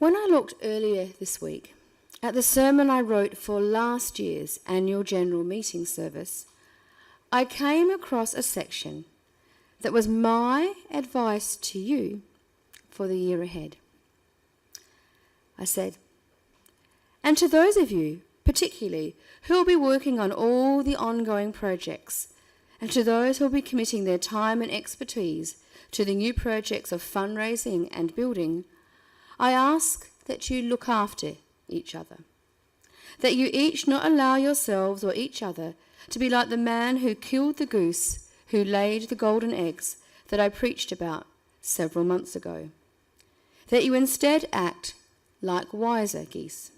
When I looked earlier this week at the sermon I wrote for last year's annual general meeting service, I came across a section that was my advice to you for the year ahead. I said, and to those of you, particularly, who will be working on all the ongoing projects, and to those who will be committing their time and expertise to the new projects of fundraising and building, I ask that you look after each other, that you each not allow yourselves or each other to be like the man who killed the goose who laid the golden eggs that I preached about several months ago, that you instead act like wiser geese.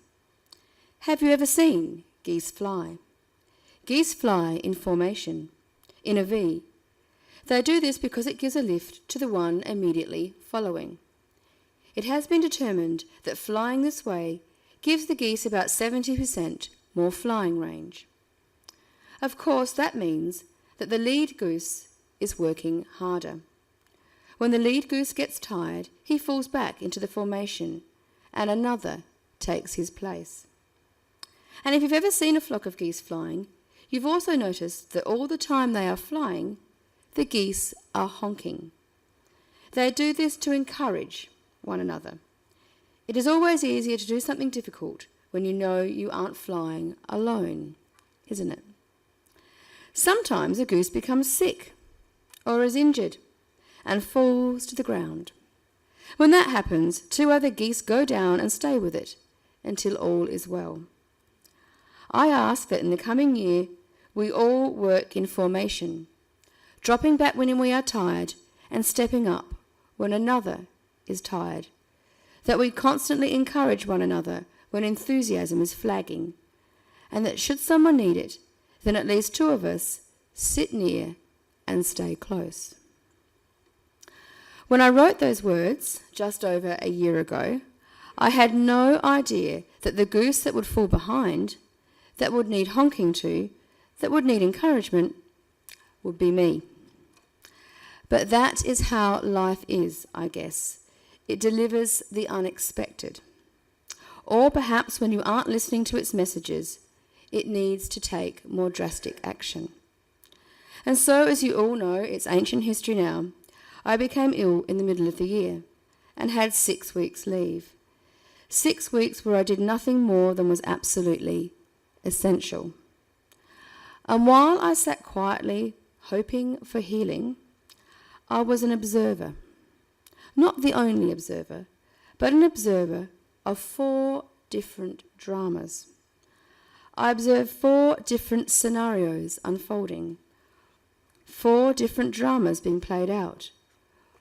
Have you ever seen geese fly? Geese fly in formation, in a V. They do this because it gives a lift to the one immediately following. It has been determined that flying this way gives the geese about 70% more flying range. Of course, that means that the lead goose is working harder. When the lead goose gets tired, he falls back into the formation, and another takes his place. And if you've ever seen a flock of geese flying, you've also noticed that all the time they are flying, the geese are honking. They do this to encourage one another. It is always easier to do something difficult when you know you aren't flying alone, isn't it? Sometimes a goose becomes sick or is injured and falls to the ground. When that happens, two other geese go down and stay with it until all is well. I ask that in the coming year we all work in formation, dropping back when we are tired and stepping up when another is tired, that we constantly encourage one another when enthusiasm is flagging, and that should someone need it, then at least two of us sit near and stay close. When I wrote those words just over a year ago, I had no idea that the goose that would fall behind, that would need honking to, that would need encouragement, would be me. But that is how life is, I guess. It delivers the unexpected. Or perhaps when you aren't listening to its messages, it needs to take more drastic action. And so, as you all know, it's ancient history now, I became ill in the middle of the year and had 6 weeks leave. 6 weeks where I did nothing more than was absolutely essential. And while I sat quietly, hoping for healing, I was an observer. Not the only observer, but an observer of 4 different dramas. I observed 4 different scenarios unfolding, 4 different dramas being played out,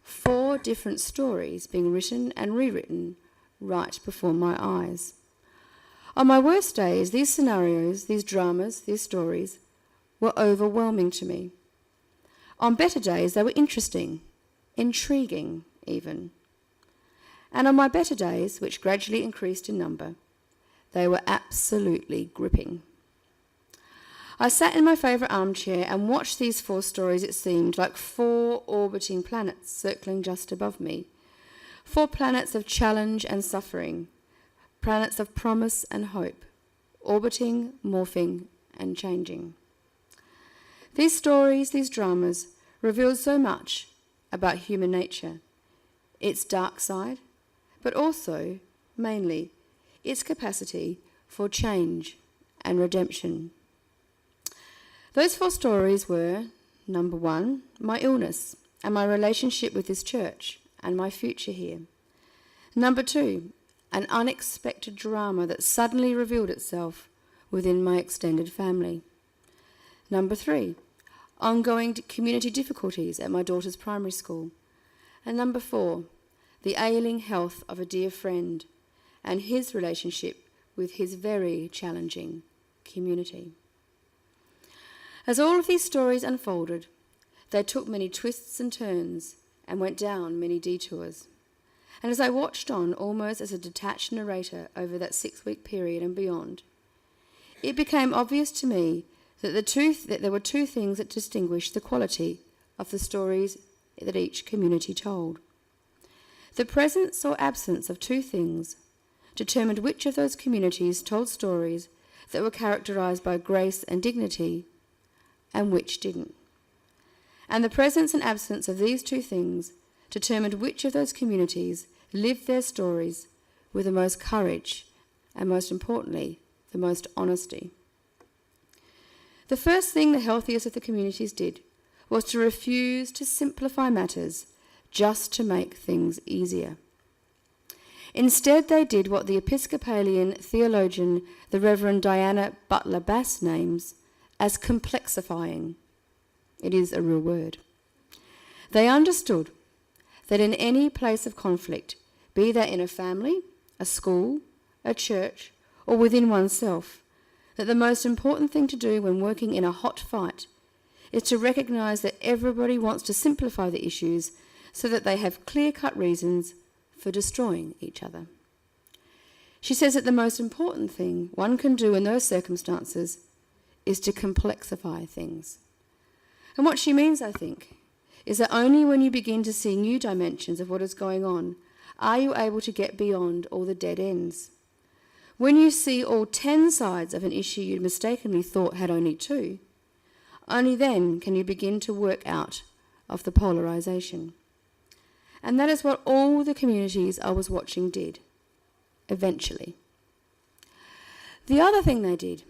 4 different stories being written and rewritten right before my eyes. On my worst days, these scenarios, these dramas, these stories were overwhelming to me. On better days, they were interesting, intriguing even. And on my better days, which gradually increased in number, they were absolutely gripping. I sat in my favourite armchair and watched these 4 stories, it seemed, like 4 orbiting planets circling just above me. 4 planets of challenge and suffering, planets of promise and hope, orbiting, morphing, and changing. These stories, these dramas, revealed so much about human nature, its dark side, but also, mainly, its capacity for change and redemption. Those 4 stories were, number 1, my illness and my relationship with this church and my future here. Number 2, an unexpected drama that suddenly revealed itself within my extended family. Number 3, ongoing community difficulties at my daughter's primary school. And number 4, the ailing health of a dear friend and his relationship with his very challenging community. As all of these stories unfolded, they took many twists and turns and went down many detours. And as I watched on, almost as a detached narrator over that 6-week period and beyond, it became obvious to me that there were 2 things that distinguished the quality of the stories that each community told. The presence or absence of 2 things determined which of those communities told stories that were characterised by grace and dignity, and which didn't. And the presence and absence of these two things determined which of those communities lived their stories with the most courage and, most importantly, the most honesty. The first thing the healthiest of the communities did was to refuse to simplify matters just to make things easier. Instead, they did what the Episcopalian theologian, the Reverend Diana Butler Bass, names as complexifying. It is a real word. They understood that in any place of conflict, be that in a family, a school, a church, or within oneself, that the most important thing to do when working in a hot fight is to recognise that everybody wants to simplify the issues so that they have clear-cut reasons for destroying each other. She says that the most important thing one can do in those circumstances is to complexify things. And what she means, I think, is that only when you begin to see new dimensions of what is going on are you able to get beyond all the dead ends. When you see all 10 sides of an issue you mistakenly thought had only 2, only then can you begin to work out of the polarisation. And that is what all the communities I was watching did, eventually. The other thing they did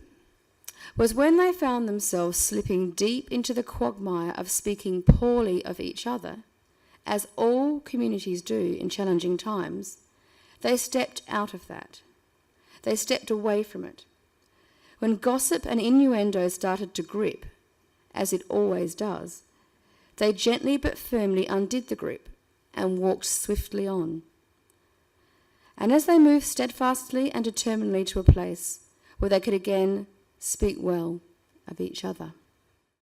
was when they found themselves slipping deep into the quagmire of speaking poorly of each other, as all communities do in challenging times, they stepped out of that. They stepped away from it. When gossip and innuendo started to grip, as it always does, they gently but firmly undid the grip and walked swiftly on. And as they moved steadfastly and determinedly to a place where they could again speak well of each other.